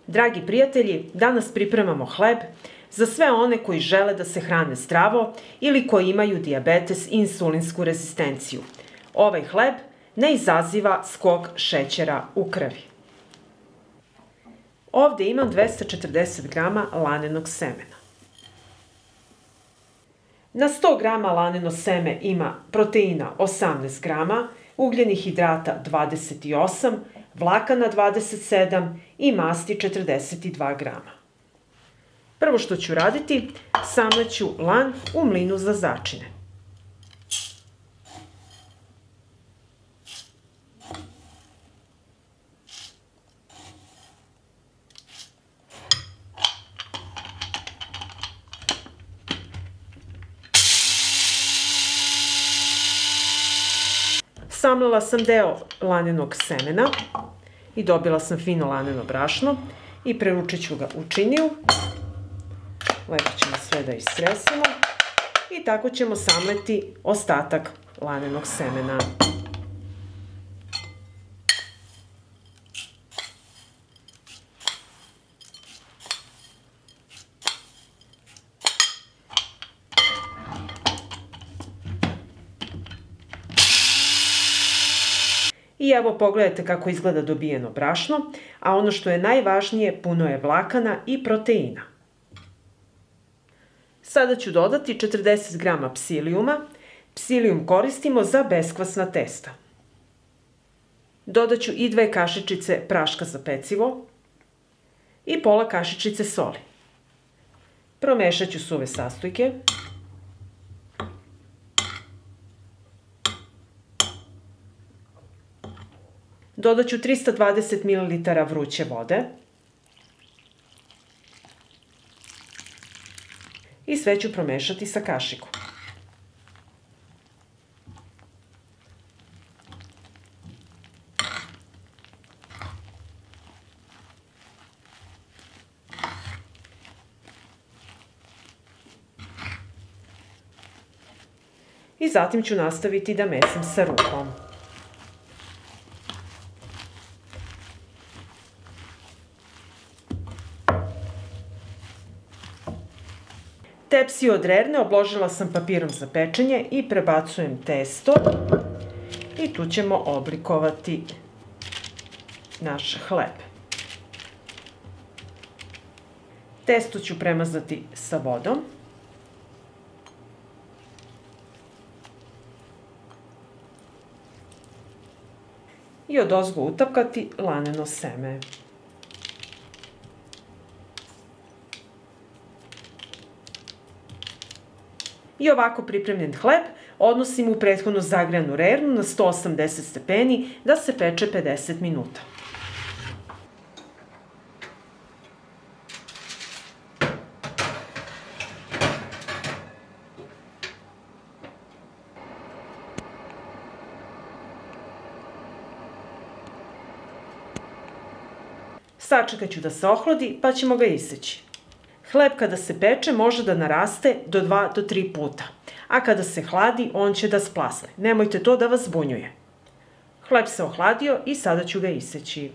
Dragi prijatelji, danas pripremamo hleb za sve one koji žele da se hrane zdravo ili koji imaju dijabetes i insulinsku rezistenciju. Ovaj hleb ne izaziva skok šećera u krvi. Ovde imam 240 grama lanenog semena. Na 100 grama laneno seme ima proteina 18 grama, ugljenih hidrata 28, vlakana 27 i masti 42 grama. Prvo što ću raditi, samleću lan u mlinu za začine. Samlala sam deo lanenog semena i dobila sam fino laneno brašno i preručit ću ga u činiju. Lepo ćemo sve da istresemo i tako ćemo samleti ostatak lanenog semena. I evo pogledajte kako izgleda dobijeno brašno, a ono što je najvažnije, puno je vlakana i proteina. Sada ću dodati 40 grama psilijuma. Psilijum koristimo za beskvasna testa. Dodat ću i 2 kašičice praška za pecivo i pola kašičice soli. Promešat ću suve sastojke. Dodat ću 320 ml vruće vode i sve ću promešati sa kašikom. I zatim ću nastaviti da mesam sa rukom. Tepsiju od rerne obložila sam papirom za pečenje i prebacujem testo i tu ćemo oblikovati naš hleb. Testo ću premazati sa vodom. I odozgo utapkati laneno seme. I ovako pripremljen hleb odnosim u prethodno zagrejanu rernu na 180 stepeni da se peče 50 minuta. Sačekat ću da se ohladi pa ćemo ga iseći. Hleb kada se peče može da naraste do 2 do 3 puta, a kada se hladi on će da splasne. Nemojte to da vas zbunjuje. Hleb se ohladio i sada ću ga iseći.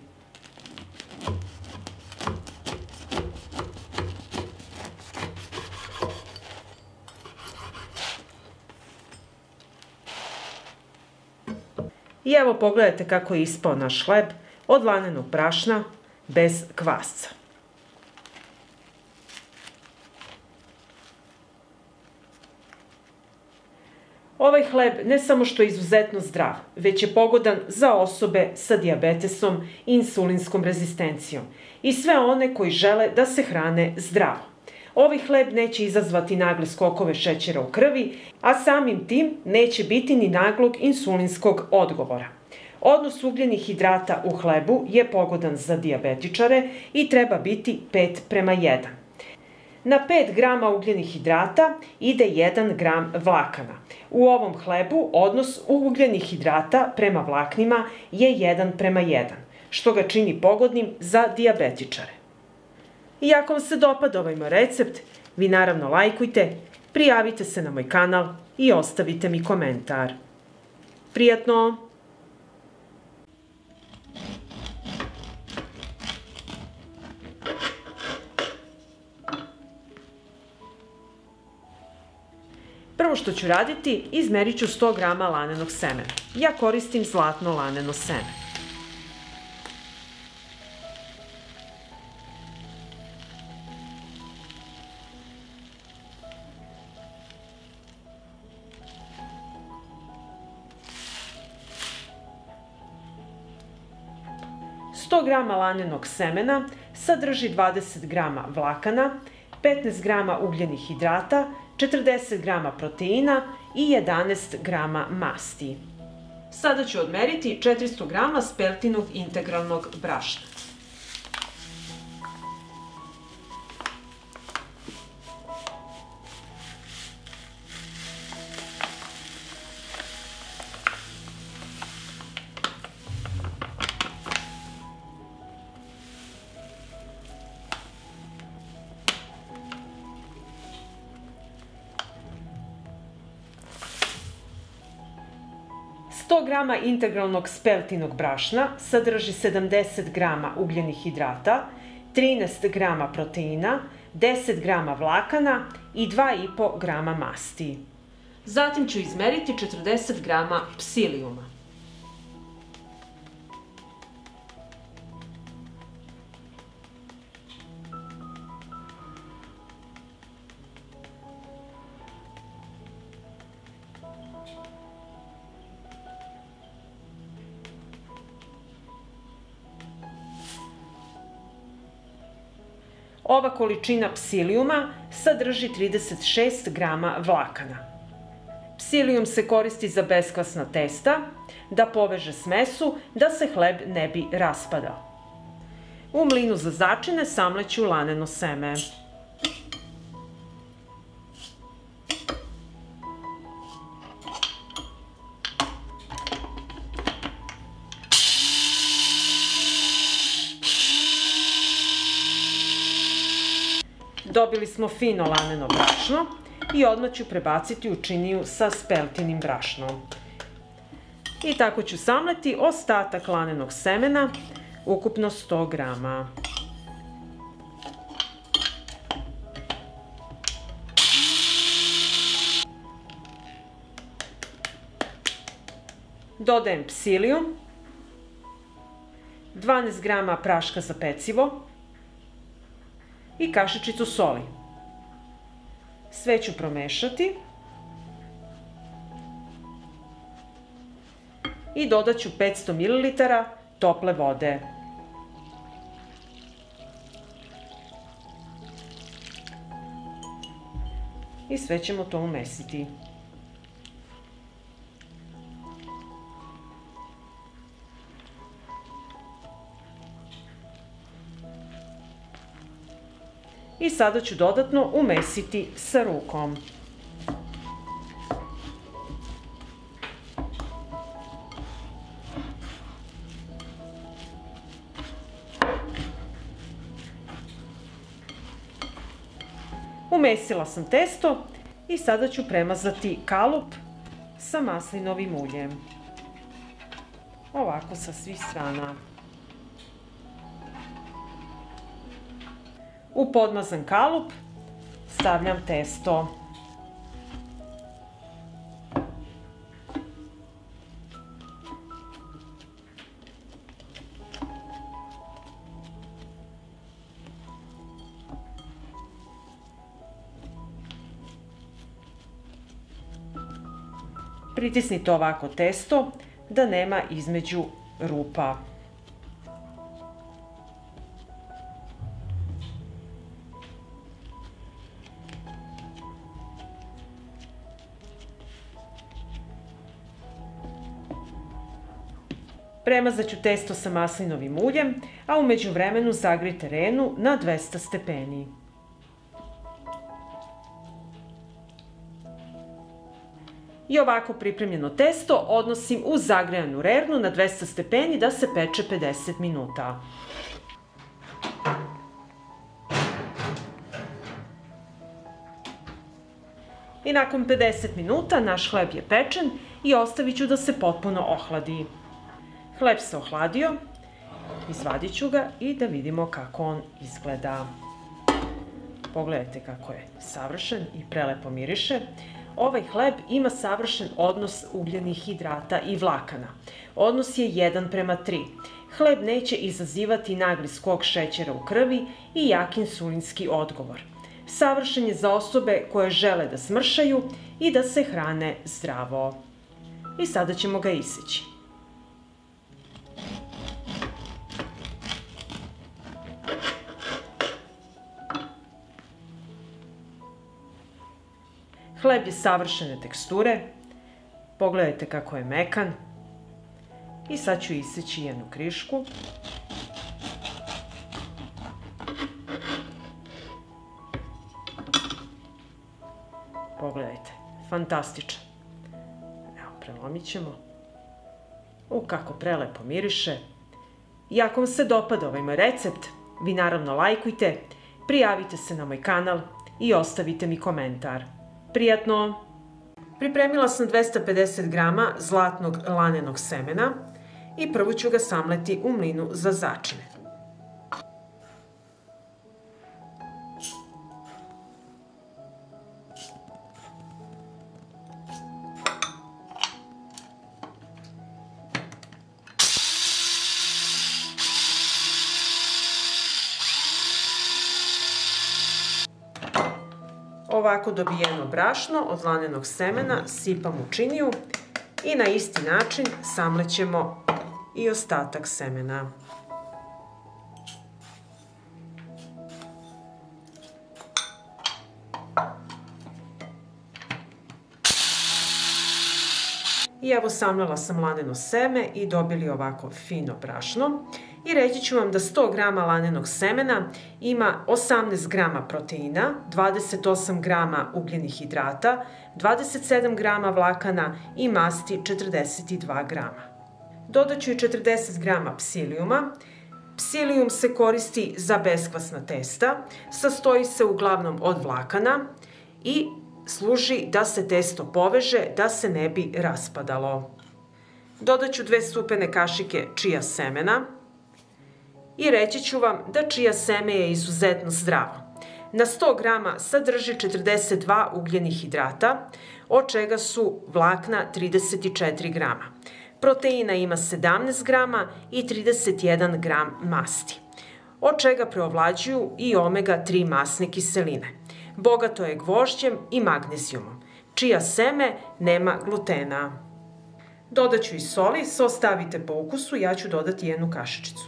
I evo pogledajte kako je ispao naš hleb od lanenog brašna bez kvasca. Ovaj hleb ne samo što je izuzetno zdrav, već je pogodan za osobe sa dijabetesom i insulinskom rezistencijom i sve one koji žele da se hrane zdravo. Ovaj hleb neće izazvati nagle skokove šećera u krvi, a samim tim neće biti ni naglog insulinskog odgovora. Odnos ugljenih hidrata u hlebu je pogodan za dijabetičare i treba biti 5:1. Na 5 grama ugljenih hidrata ide 1 gram vlakana. U ovom hlebu odnos ugljenih hidrata prema vlaknima je 1:1, što ga čini pogodnim za dijabetičare. I ako vam se dopada ovaj moj recept, vi naravno lajkujte, prijavite se na moj kanal i ostavite mi komentar. Prijatno! Prvo što ću raditi, izmerit ću 100 g lanenog semena. Ja koristim zlatno laneno seme. Sto grama lanenog semena sadrži 20 g vlakana, 15 g ugljenih hidrata, 40 g proteina i 11 g masti. Sada ću odmeriti 400 g speltinog integralnog brašna. Sto grama integralnog speltinog brašna sadrži 70 g ugljenih hidrata, 13 g proteina, 10 g vlakana i 2,5 g masti. Zatim ću izmeriti 40 g psilijuma. Ova količina psilijuma sadrži 36 g vlakana. Psilijum se koristi za beskvasna testa, da poveže smesu, da se hleb ne bi raspadao. U mlinu za začine samleću laneno seme. Dobili smo fino laneno brašno i odmah ću prebaciti u činiju sa speltinim brašnom. I tako ću samleti ostatak lanenog semena, ukupno 100 g. Dodajem psilijum, 12 g praška za pecivo i kašičicu soli. Sve ću promešati i dodat ću 500 ml tople vode. I sve ćemo to umesiti. I sada ću dodatno umesiti sa rukom. Umesila sam testo i sada ću premazati kalup sa maslinovim uljem. Ovako sa svih strana. U podmazan kalup stavljam testo. Pritisnite ovako testo da nema između rupa. Premazat ću testo sa maslinovim uljem, a u međuvremenu zagrijte renu na 200 stepeni. I ovako pripremljeno testo odnosim u zagrejanu rernu na 200 stepeni da se peče 50 minuta. I nakon 50 minuta naš hleb je pečen i ostavit ću da se potpuno ohladi. Hleb se ohladio, izvadit ću ga i da vidimo kako on izgleda. Pogledajte kako je savršen i prelepo miriše. Ovaj hleb ima savršen odnos ugljenih hidrata i vlakana. Odnos je 1:3. Hleb neće izazivati nagli skok šećera u krvi i jak insulinski odgovor. Savršen je za osobe koje žele da smršaju i da se hrane zdravo. I sada ćemo ga iseći. Hleb je savršene teksture. Pogledajte kako je mekan. I sad ću iseći jednu krišku. Pogledajte, fantastičan. Evo, prelomit ćemo. Kako prelepo miriše. I ako vam se dopada ovaj moj recept, vi naravno lajkujte, prijavite se na moj kanal i ostavite mi komentar. Prijatno! Pripremila sam 250 grama zlatnog lanenog semena i prvo ću ga samleti u mlinu za začine. Ovako dobijeno brašno od lanenog semena sipam u činiju i na isti način samlećemo i ostatak semena. I evo samlela sam laneno seme i dobili ovako fino brašno. I reći ću vam da 100 grama lanenog semena ima 18 grama proteina, 28 grama ugljenih hidrata, 27 grama vlakana i masti 42 grama. Dodat ću i 40 grama psilijuma. Psilijum se koristi za beskvasna testa, sastoji se uglavnom od vlakana i služi da se testo poveže, da se ne bi raspadalo. Dodat ću 2 supene kašike čija semena. I reći ću vam da čija seme je izuzetno zdravo. Na 100 grama sadrži 42 ugljenih hidrata, od čega su vlakna 34 grama. Proteina ima 17 grama i 31 gram masti, od čega preovlađuju i omega-3 masne kiseline. Bogato je gvožđem i magnezijumom. Čija seme nema glutena. Dodat ću i soli, so stavite po ukusu, ja ću dodati jednu kašičicu.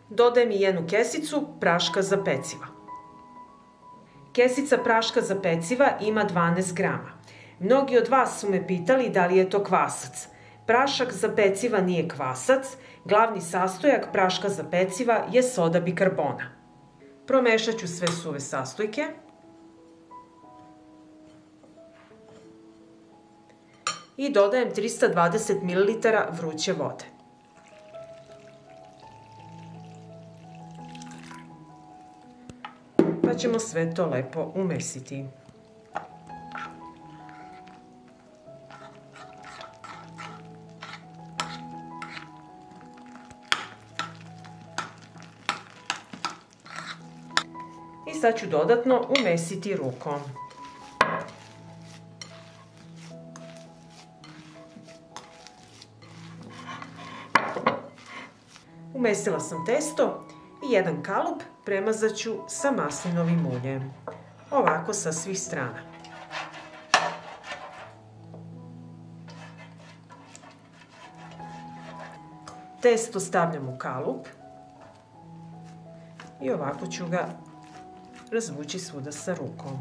Dodajem i jednu kesicu praška za peciva. Kesica praška za peciva ima 12 grama. Mnogi od vas su me pitali da li je to kvasac. Prašak za peciva nije kvasac, glavni sastojak praška za peciva je soda bikarbona. Promešat ću sve suve sastojke. I dodajem 320 ml vruće vode. Pa ćemo sve to lepo umesiti. I sad ću dodatno umesiti rukom. Umesila sam testo i jedan kalup premazat ću sa maslinovim uljem. Ovako sa svih strana. Testo stavljam u kalup i ovako ću ga razvući svuda sa rukom.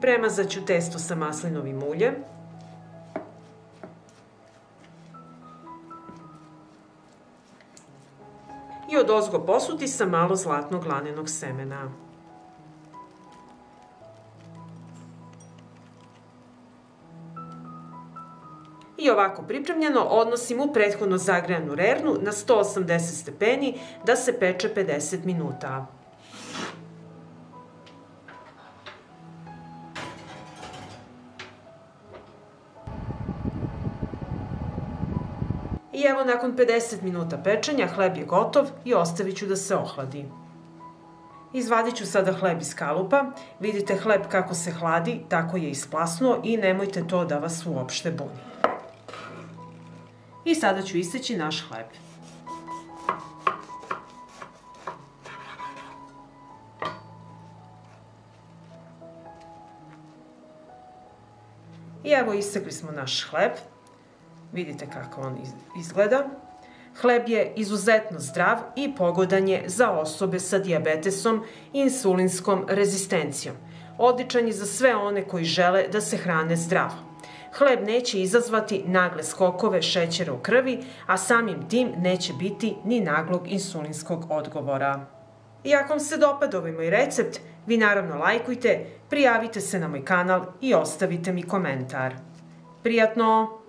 Premazat ću testo sa maslinovim uljem. I odozgo posuti sa malo zlatnog lanenog semena. I ovako pripremljeno odnosim u prethodno zagrejanu rernu na 180 stepeni da se peče 50 minuta. I evo, nakon 50 minuta pečenja, hleb je gotov i ostavit ću da se ohladi. Izvadit ću sada hleb iz kalupa. Vidite hleb kako se hladi, tako je isplasnuo i nemojte to da vas uopšte buni. I sada ću iseći naš hleb. I evo, isekli smo naš hleb. Vidite kako on izgleda. Hleb je izuzetno zdrav i pogodan je za osobe sa dijabetesom i insulinskom rezistencijom. Odličan je za sve one koji žele da se hrane zdravo. Hleb neće izazvati nagle skokove šećera u krvi, a samim tim neće biti ni naglog insulinskog odgovora. I ako vam se dopada ovaj moj recept, vi naravno lajkujte, prijavite se na moj kanal i ostavite mi komentar. Prijatno!